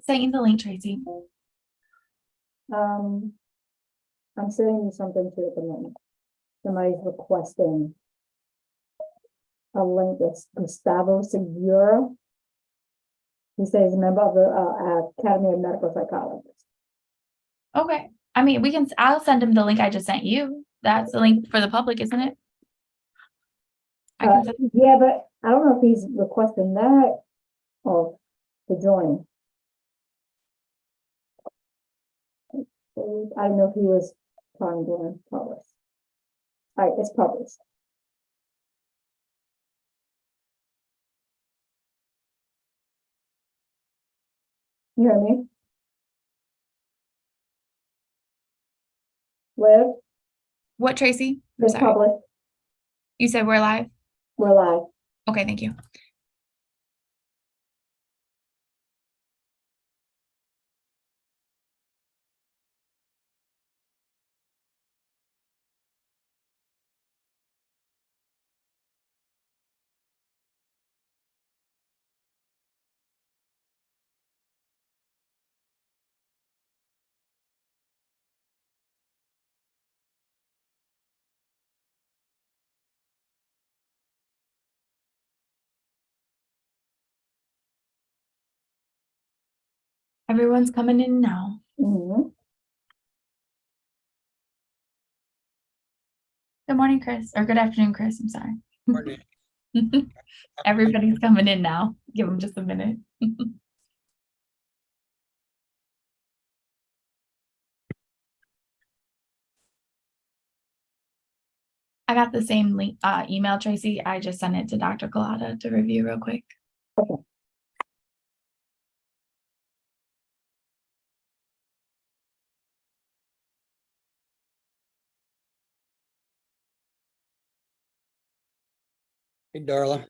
Sent you the link, Tracy. I'm sending you something to at the moment. Somebody's requesting a link. It's Gustavo Segura. He says he's a member of the Academy of Medical Psychologists. Okay. I mean, I'll send him the link I just sent you. That's the link for the public, isn't it? Yeah, but I don't know if he's requesting that or to join. I don't know if he was trying to join published. All right, it's published. You hear me? Liv, What, Tracy? I'm it's sorry. published. You said we're live? We're live. Okay, thank you. Everyone's coming in now. Mm-hmm. Good morning, Chris. Or good afternoon, Chris. I'm sorry. Morning. Everybody's coming in now. Give them just a minute. I got the same link, email, Tracy. I just sent it to Dr. Collada to review real quick. Okay. Hey, Darla.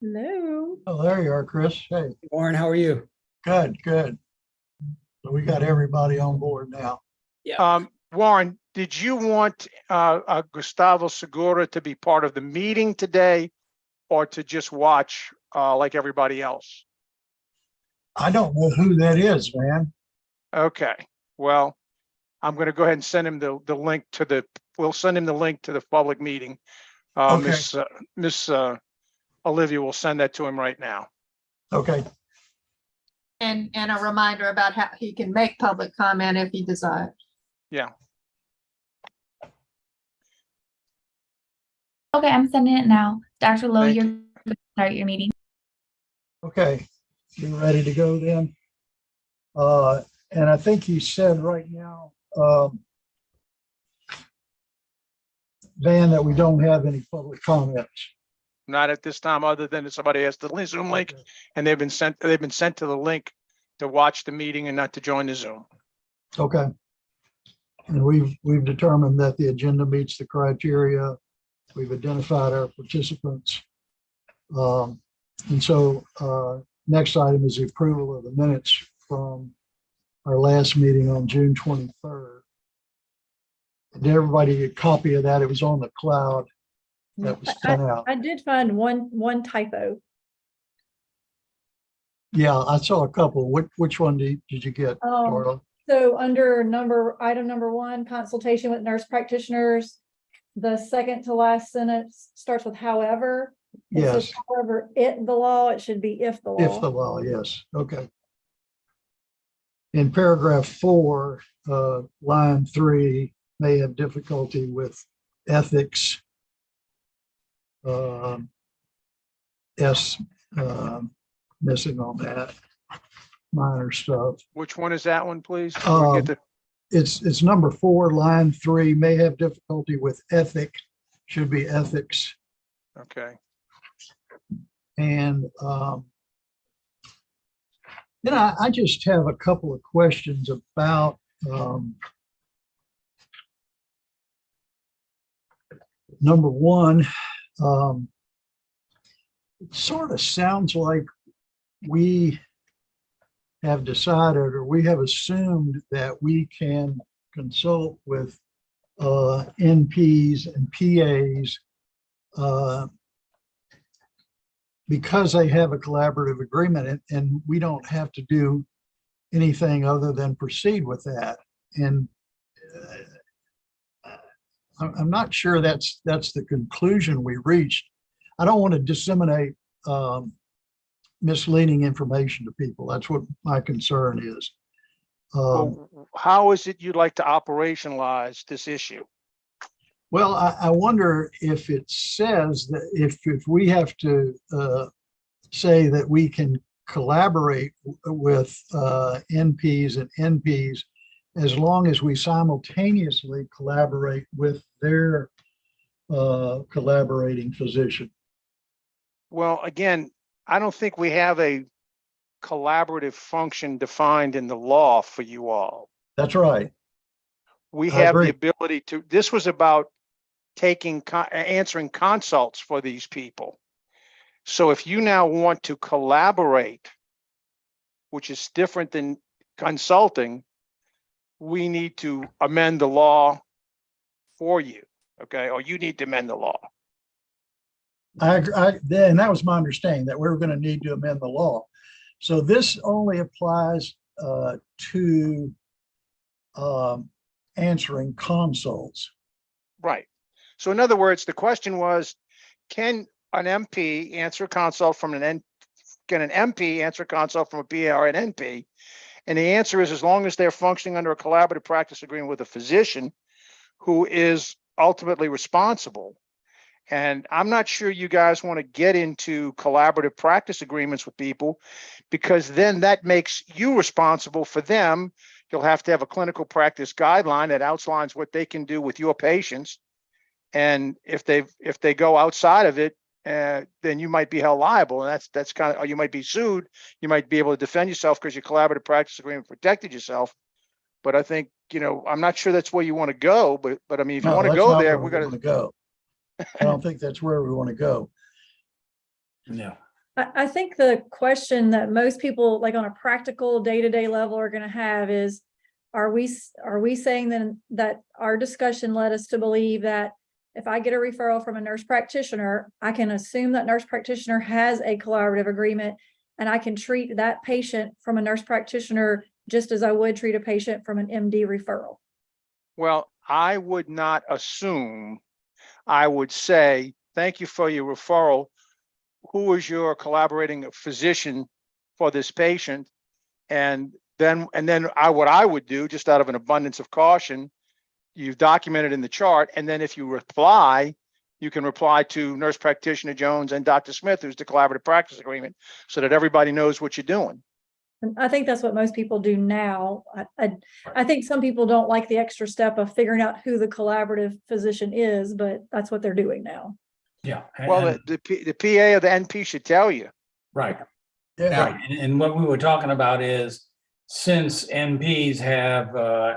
Hello. Oh, there you are, Chris. Hey, Warren, how are you? good, good. So we got everybody on board now. Warren, did you want Gustavo Segura to be part of the meeting today or to just watch like everybody else? I don't know who that is, man. Okay, well, I'm going to go ahead and send him the link to we'll send him the link to the public meeting. Okay. Miss Olivia will send that to him right now. Okay, And a reminder about how he can make public comment if he desires. Yeah. Okay, I'm sending it now. Dr. Lowe, Thank you're going to start your meeting. okay. You ready to go then? And I think you said right now, Van, that we don't have any public comments. Not at this time, other than if somebody has the Zoom link Okay. and they've been sent to the link to watch the meeting and not to join the Zoom. Okay. And we've determined that the agenda meets the criteria. We've identified our participants. And so next item is the approval of the minutes from our last meeting on June 23rd. Did everybody get a copy of that? It was on the cloud that was sent out. I did find one typo. Yeah, I saw a couple. Which one did you get, Darla? So under item number 1, consultation with nurse practitioners, the second to last sentence starts with however. It says, Yes, however, the law, it should be if the law. if the law, yes, okay. In paragraph 4, line 3, may have difficulty with ethics. Missing on that, minor stuff. Which one is that one, please? It's number 4, line 3, may have difficulty with ethic, should be ethics. Okay. And then I just have a couple of questions about number 1. It sort of sounds like we have decided, or we have assumed, that we can consult with NPs and PAs because they have a collaborative agreement, and we don't have to do anything other than proceed with that. And I'm not sure that's the conclusion we reached. I don't want to disseminate misleading information to people. That's what my concern is. Well, how is it you'd like to operationalize this issue? Well, I wonder if it says that if we have to say that we can collaborate with NPs and NPs as long as we simultaneously collaborate with their collaborating physician. Well, again, I don't think we have a collaborative function defined in the law for you all. That's right. We I have the agree. ability to, this was about answering consults for these people. So if you now want to collaborate, which is different than consulting, we need to amend the law for you, okay? Or you need to amend the law. And that was my understanding, that we were going to need to amend the law. So this only applies to answering consults. Right. So in other words, the question was, can an MP answer a consult from can an MP answer a consult from a PA or an NP? And the answer is, as long as they're functioning under a collaborative practice agreement with a physician who is ultimately responsible. And I'm not sure you guys want to get into collaborative practice agreements with people, because then that makes you responsible for them. You'll have to have a clinical practice guideline that outlines what they can do with your patients. And if they go outside of it, then you might be held liable, and that's kind of, or you might be sued. You might be able to defend yourself because your collaborative practice agreement protected yourself. But I think, I'm not sure that's where you want to go. But I mean, if you want to go there, we're going to go. I don't think that's where we want to go. No. I think the question that most people, like on a practical day-to-day level, are going to have is, are we saying then that our discussion led us to believe that if I get a referral from a nurse practitioner, I can assume that nurse practitioner has a collaborative agreement, and I can treat that patient from a nurse practitioner just as I would treat a patient from an MD referral? Well, I would not assume. I would say, thank you for your referral. Who is your collaborating physician for this patient? And then what I would do, just out of an abundance of caution, you've documented in the chart. And then if you reply, you can reply to Nurse Practitioner Jones and Dr. Smith, who's the collaborative practice agreement, so that everybody knows what you're doing. And I think that's what most people do now. I think some people don't like the extra step of figuring out who the collaborative physician is, but that's what they're doing now. Yeah. Well, and- the PA or the NP should tell you. Right. Yeah. Right. And what we were talking about is, since NPs have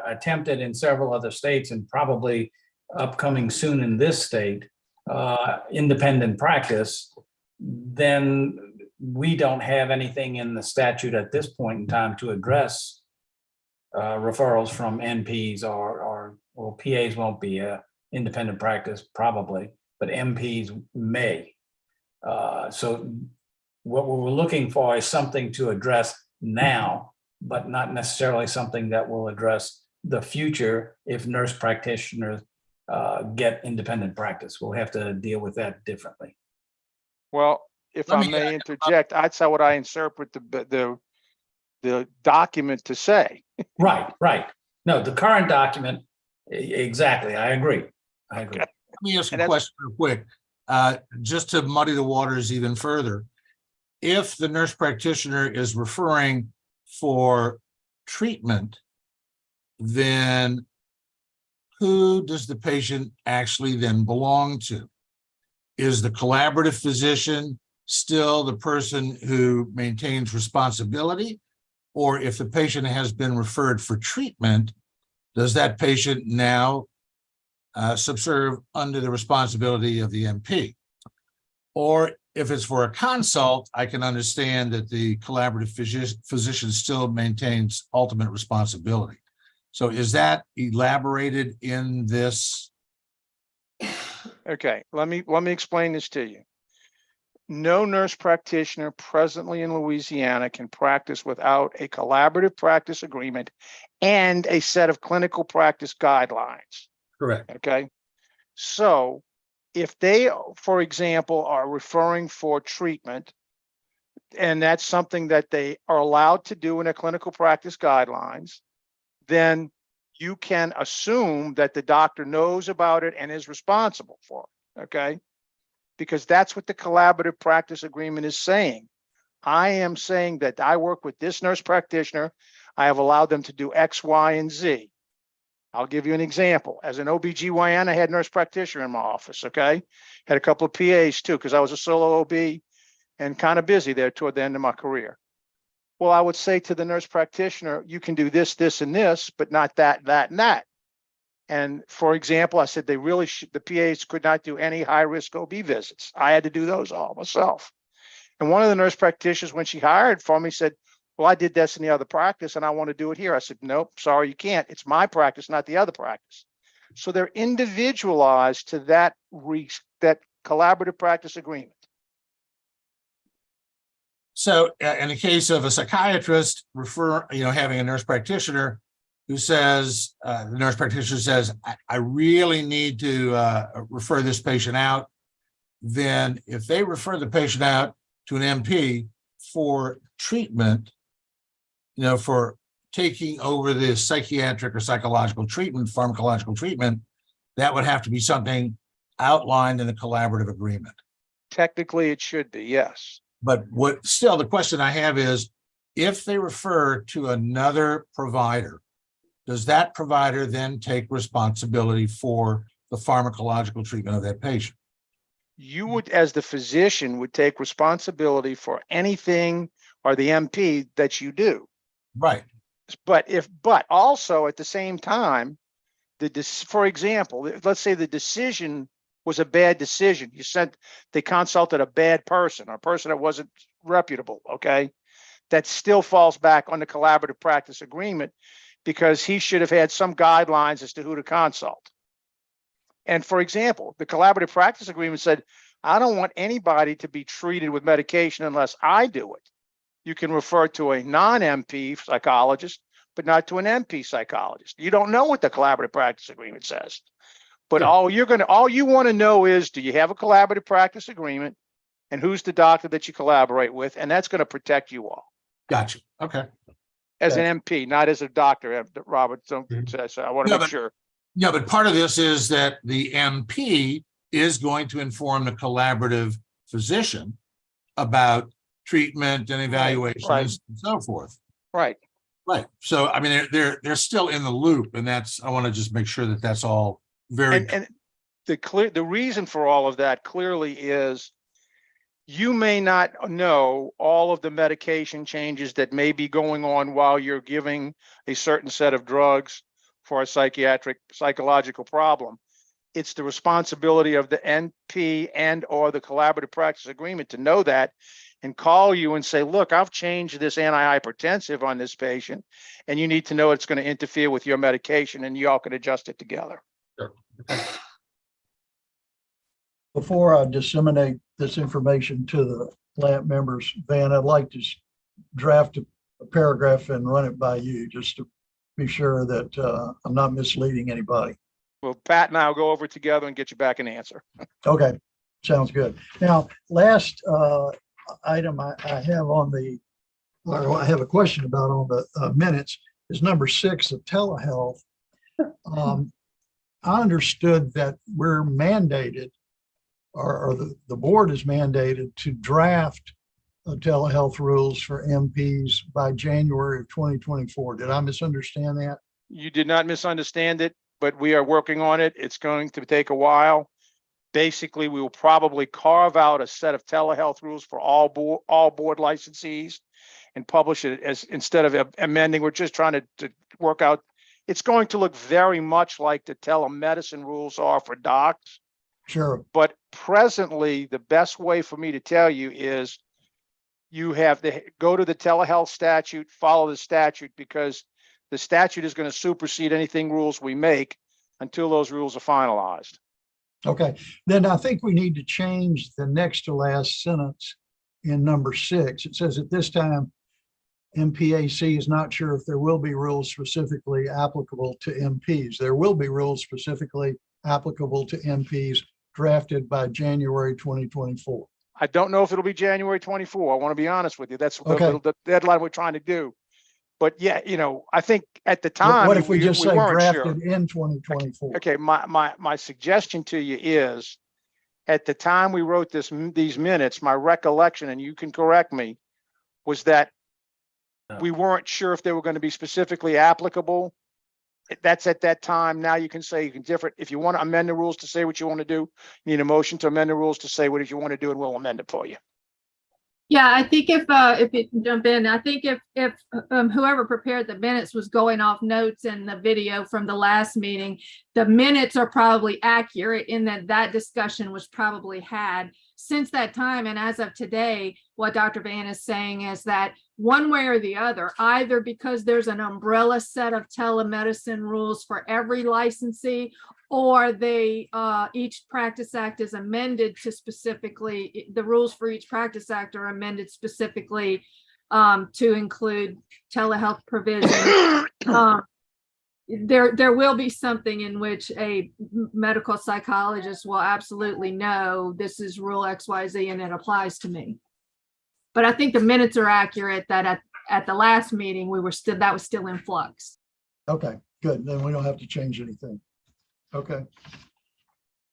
attempted in several other states and probably upcoming soon in this state, independent practice, then we don't have anything in the statute at this point in time to address referrals from NPs or PAs won't be independent practice probably, but MPs may. So what we're looking for is something to address now, but not necessarily something that will address the future if nurse practitioners get independent practice. We'll have to deal with that differently. Well, if Let I me- may interject, that's how would I interpret the document to say. Right, right. No, the current document, exactly, I agree. Let me ask And a that's- question real quick, just to muddy the waters even further. If the nurse practitioner is referring for treatment, then who does the patient actually then belong to? Is the collaborative physician still the person who maintains responsibility? Or if the patient has been referred for treatment, does that patient now subserve under the responsibility of the MP? Or if it's for a consult, I can understand that the collaborative physician still maintains ultimate responsibility. So is that elaborated in this? Okay, let me explain this to you. no nurse practitioner presently in Louisiana can practice without a collaborative practice agreement and a set of clinical practice guidelines. Correct. Okay. So if they, for example, are referring for treatment, and that's something that they are allowed to do in their clinical practice guidelines, then you can assume that the doctor knows about it and is responsible for it. Okay. Because that's what the collaborative practice agreement is saying. I am saying that I work with this nurse practitioner. I have allowed them to do X, Y, and Z. I'll give you an example. As an OBGYN, I had nurse practitioner in my office, okay? Had a couple of PAs too, because I was a solo OB and kind of busy there toward the end of my career. Well, I would say to the nurse practitioner, you can do this, this, and this, but not that, that, and that. And for example, I said they really should, the PAs could not do any high-risk OB visits. I had to do those all myself. And one of the nurse practitioners, when she hired for me, said, well, I did this in the other practice and I want to do it here. I said, nope, sorry, you can't. It's my practice, not the other practice. So they're individualized to that collaborative practice agreement. So in the case of a psychiatrist having a nurse practitioner who says, the nurse practitioner says, I really need to refer this patient out, then if they refer the patient out to an MP for treatment, for taking over the psychiatric or psychological treatment, pharmacological treatment, that would have to be something outlined in the collaborative agreement. Technically, it should be, yes. But the question I have is, if they refer to another provider, does that provider then take responsibility for the pharmacological treatment of that patient? You would, as the physician, would take responsibility for anything or the MP that you do. Right. But also at the same time, for example, let's say the decision was a bad decision. They consulted a bad person, or a person that wasn't reputable. Okay. That still falls back on the collaborative practice agreement because he should have had some guidelines as to who to consult. And for example, the collaborative practice agreement said, I don't want anybody to be treated with medication unless I do it. You can refer to a non-MP psychologist, but not to an MP psychologist. You don't know what the collaborative practice agreement says. But Yeah. all you want to know is, do you have a collaborative practice agreement and who's the doctor that you collaborate with? And that's going to protect you all. Gotcha. Okay. As an MP, not as a doctor, Robert. So I want to Yeah, make sure. Yeah, but part of this is that the MP is going to inform the collaborative physician about treatment and evaluations Right. and so forth. Right. Right. So, I mean, they're still in the loop, and I want to just make sure that that's all very. And the reason for all of that clearly is you may not know all of the medication changes that may be going on while you're giving a certain set of drugs for a psychological problem. It's the responsibility of the NP and or the collaborative practice agreement to know that and call you and say, look, I've changed this antihypertensive on this patient, and you need to know it's going to interfere with your medication, and you all can adjust it together. Before I disseminate this information to the lab members, Van, I'd like to draft a paragraph and run it by you just to be sure that I'm not misleading anybody. Well, Pat and I will go over together and get you back an answer. Okay, sounds good. Now, last item I have I have a question about on the minutes is number 6 of telehealth. I understood that we're mandated, or the board is mandated to draft telehealth rules for MPs by January of 2024. Did I misunderstand that? You did not misunderstand it, but we are working on it. It's going to take a while. Basically, we will probably carve out a set of telehealth rules for all board licensees and publish it as, instead of amending, we're just trying to work out. It's going to look very much like the telemedicine rules are for docs. Sure. But presently, the best way for me to tell you is you have to go to the telehealth statute, follow the statute, because the statute is going to supersede anything rules we make until those rules are finalized. Okay, then I think we need to change the next to last sentence in number 6. It says at this time, MPAC is not sure if there will be rules specifically applicable to MPs. There will be rules specifically applicable to MPs drafted by January 2024. I don't know if it'll be January 24. I want to be honest with you. That's Okay. the deadline we're trying to do. But yeah, I think at the What time. what if we just say weren't sure. drafted in 2024? Okay, my suggestion to you is, at the time we wrote these minutes, my recollection, and you can correct me, was that we weren't sure if they were going to be specifically applicable. That's at that time. Now you can say you can different. If you want to amend the rules to say what you want to do, you need a motion to amend the rules to say what if you want to do, and we'll amend it for you. Yeah, I think if you can jump in, I think if whoever prepared the minutes was going off notes in the video from the last meeting, the minutes are probably accurate in that discussion was probably had since that time. And as of today, what Dr. Van is saying is that one way or the other, either because there's an umbrella set of telemedicine rules for every licensee, or each practice act is amended to specifically, the rules for each practice act are amended specifically to include telehealth provision. There will be something in which a medical psychologist will absolutely know this is rule XYZ and it applies to me. But I think the minutes are accurate that at the last meeting, that was still in flux. Okay, good. Then we don't have to change anything. Okay.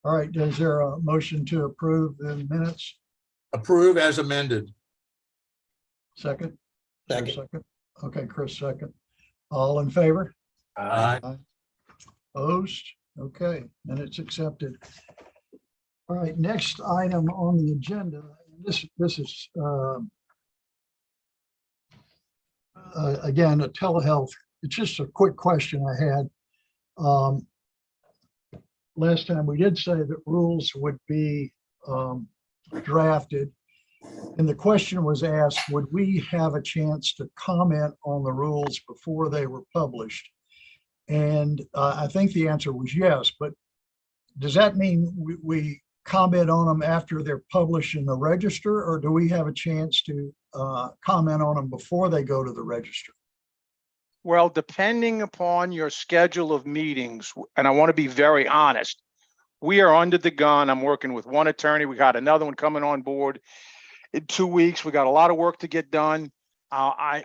All right, is there a motion to approve the minutes? Approve as amended. Second? Is there a second? Okay, Chris, second. All in favor? Aye. Opposed? Okay, and it's accepted. All right, next item on the agenda. This is again a telehealth. It's just a quick question I had. Last time we did say that rules would be drafted, and the question was asked, would we have a chance to comment on the rules before they were published? And I think the answer was yes, but does that mean we comment on them after they're published in the register, or do we have a chance to comment on them before they go to the register? Well, depending upon your schedule of meetings, and I want to be very honest, we are under the gun. I'm working with one attorney. We got another one coming on board in 2 weeks. We got a lot of work to get done. I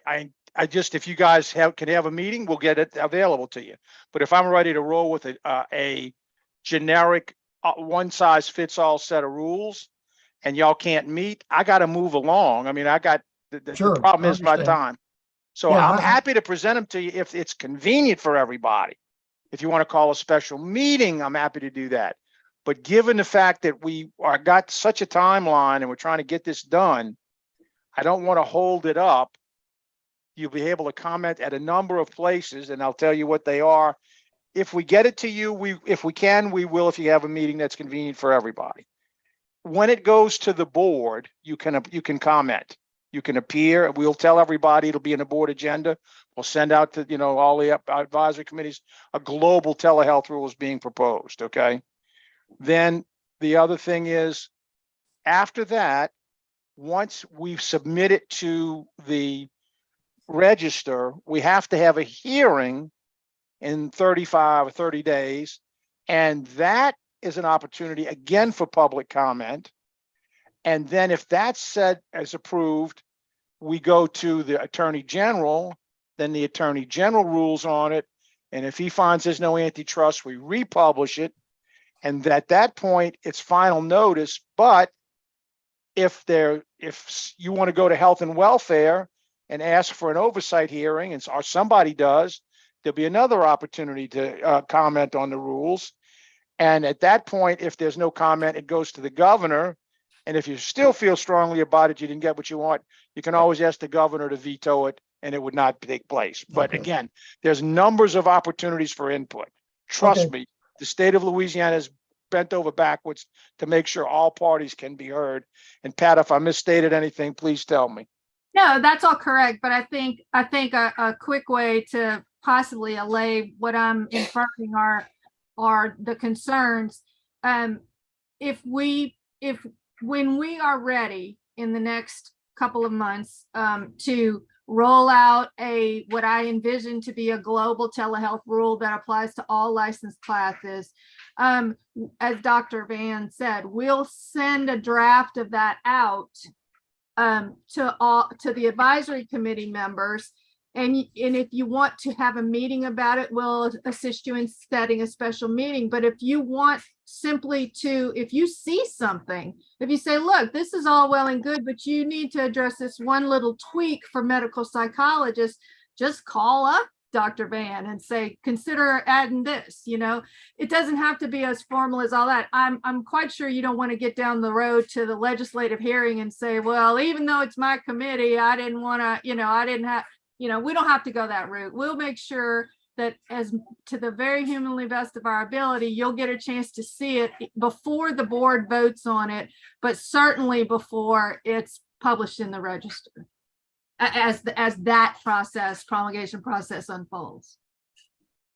just, if you guys can have a meeting, we'll get it available to you. But if I'm ready to roll with a generic one size fits all set of rules and y'all can't meet, I got to move along. I mean, I got Sure, the problem I is my understand. time. So Yeah, I'm happy to present them to you if it's convenient for everybody. If you want to call a special meeting, I'm happy to do that. But given the fact that we got such a timeline and we're trying to get this done, I don't want to hold it up. You'll be able to comment at a number of places, and I'll tell you what they are. If we get it to you, if we can, we will, if you have a meeting that's convenient for everybody. When it goes to the board, you can comment. You can appear. We'll tell everybody it'll be in the board agenda. We'll send out to, all the advisory committees, a global telehealth rule is being proposed, okay? Then the other thing is, after that, once we've submitted to the register, we have to have a hearing in 35 or 30 days. And that is an opportunity again for public comment. And then if that's said as approved, we go to the Attorney General, then the Attorney General rules on it. And if he finds there's no antitrust, we republish it. And at that point, it's final notice. But if you want to go to Health and Welfare and ask for an oversight hearing, or somebody does, there'll be another opportunity to comment on the rules. And at that point, if there's no comment, it goes to the governor. And if you still feel strongly about it, you didn't get what you want, you can always ask the governor to veto it and it would not take place. But Okay. again, there's numbers of opportunities for input. Trust Okay. me, the state of Louisiana is bent over backwards to make sure all parties can be heard. And Pat, if I misstated anything, please tell me. No, that's all correct. But I think a quick way to possibly allay what I'm inferring are the concerns. when we are ready in the next couple of months, to roll out what I envision to be a global telehealth rule that applies to all licensed classes. As Dr. Van said, we'll send a draft of that out to the advisory committee members. And if you want to have a meeting about it, we'll assist you in setting a special meeting. But if you want simply if you see something, if you say, look, this is all well and good, but you need to address this one little tweak for medical psychologists, just call up Dr. Van and say, consider adding this. It doesn't have to be as formal as all that. I'm quite sure you don't want to get down the road to the legislative hearing and say, well, even though it's my committee, I didn't want to, I didn't have, we don't have to go that route. We'll make sure that as to the very humanly best of our ability, you'll get a chance to see it before the board votes on it, but certainly before it's published in the register as that promulgation process unfolds.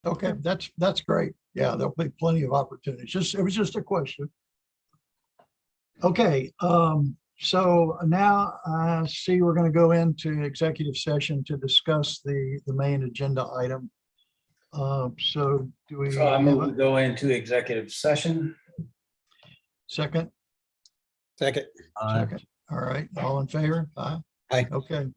Okay, that's great. Yeah, there'll be plenty of opportunities. It was just a question. Okay, so now I see we're going to go into executive session to discuss the main agenda item. So do we So I have move to a go into executive session. second? Second. Second. All right, all in favor? Aye. Aye. Okay,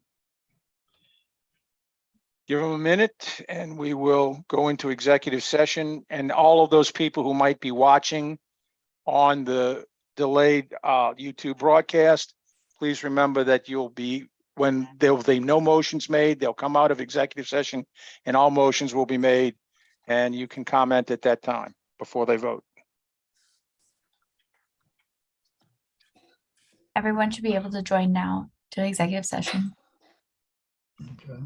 Give them a minute and we will go into executive session, and all of those people who might be watching on the delayed YouTube broadcast, please remember that you'll be, when there'll be no motions made, they'll come out of executive session and all motions will be made, and you can comment at that time before they vote. Everyone should be able to join now to executive session. okay.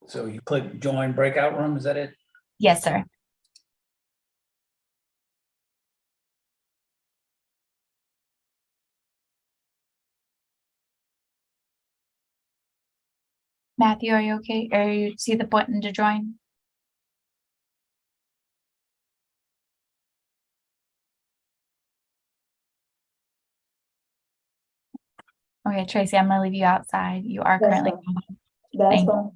So you click join breakout room, is that it? Yes, sir. Matthew, are you okay? Or you see the button to join? Okay, Tracy, I'm gonna leave you outside. You are That's currently. fine. That's Thank you. fine.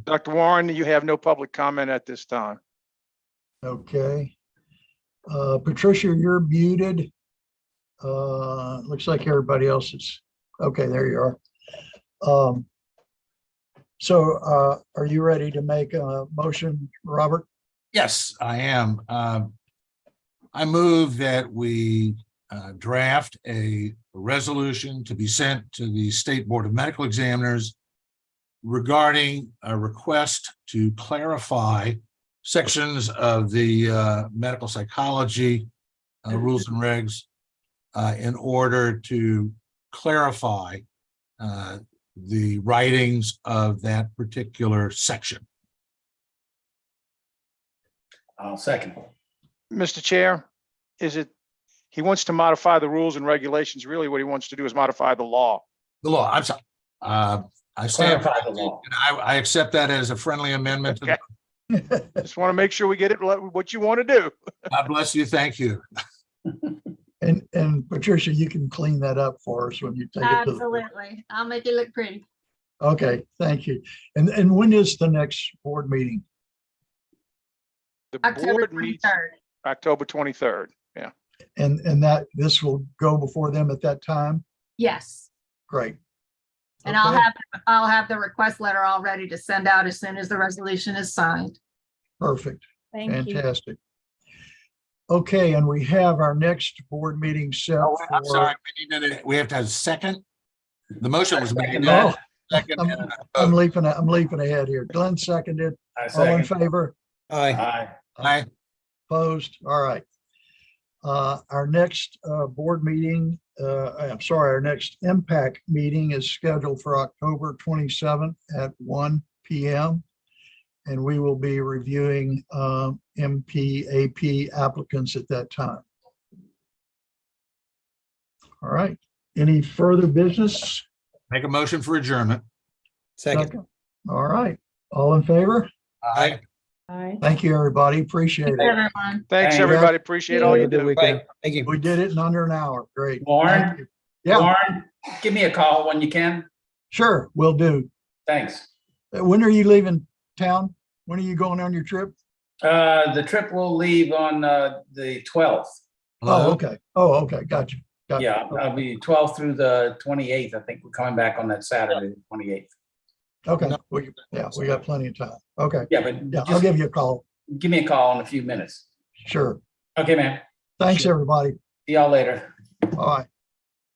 Dr. Warren, you have no public comment at this time. Okay. Patricia, you're muted. Looks like everybody else is, okay, there you are. So are you ready to make a motion, Robert? Yes, I am. I move that we draft a resolution to be sent to the State Board of Medical Examiners regarding a request to clarify sections of the medical psychology rules and regs in order to clarify the writings of that particular section. I'll second. Mr. Chair, is it, he wants to modify the rules and regulations. Really what he wants to do is modify the law. The law, I'm sorry. I stand, Clarify the law. and I accept that as a friendly amendment. to the- Okay. Just want to make sure we get it, what you want to do. God bless you. Thank you. And Patricia, you can clean that up for us when you take it to the. Absolutely. I'll make it look pretty. Okay, thank you. And when is the next board meeting? The October board meets 23rd. October 23rd. Yeah. And that this will go before them at that time? Yes. Great. And Okay, I'll have the request letter all ready to send out as soon as the resolution is signed. perfect, Thank you. fantastic. Okay, and we have our next board meeting set Oh, I'm for. sorry. We have to have a second. The motion was made. Oh, Second, I'm- and I'm leaping ahead here. Glenn seconded. I All in second. favor? Aye. Aye. Opposed? All right. Our next board meeting, I'm sorry, our next impact meeting is scheduled for October 27th at 1 PM. And we will be reviewing MPAP applicants at that time. All right. Any further business? Make a motion for adjournment. Second. All right. All in favor? Aye. Thank you, everybody. Appreciate it. Everyone. Thanks, Thanks. everybody. Appreciate all you do. We did it in under an hour. Great. Warren? Thank you. Yeah, Warren, give me a call when you can. sure, will do. Thanks. When are you leaving town? When are you going on your trip? The trip will leave on the 12th. Oh, okay. Oh, okay. Gotcha. Gotcha. Yeah, I'll be 12th through the 28th. I think we're coming back on that Saturday, the 28th. Okay. We got plenty of time. Okay. Yeah, but Yeah, I'll just give you a call. give me a call in a few minutes. Sure. Okay, man. Thanks, everybody. See y'all later. Bye.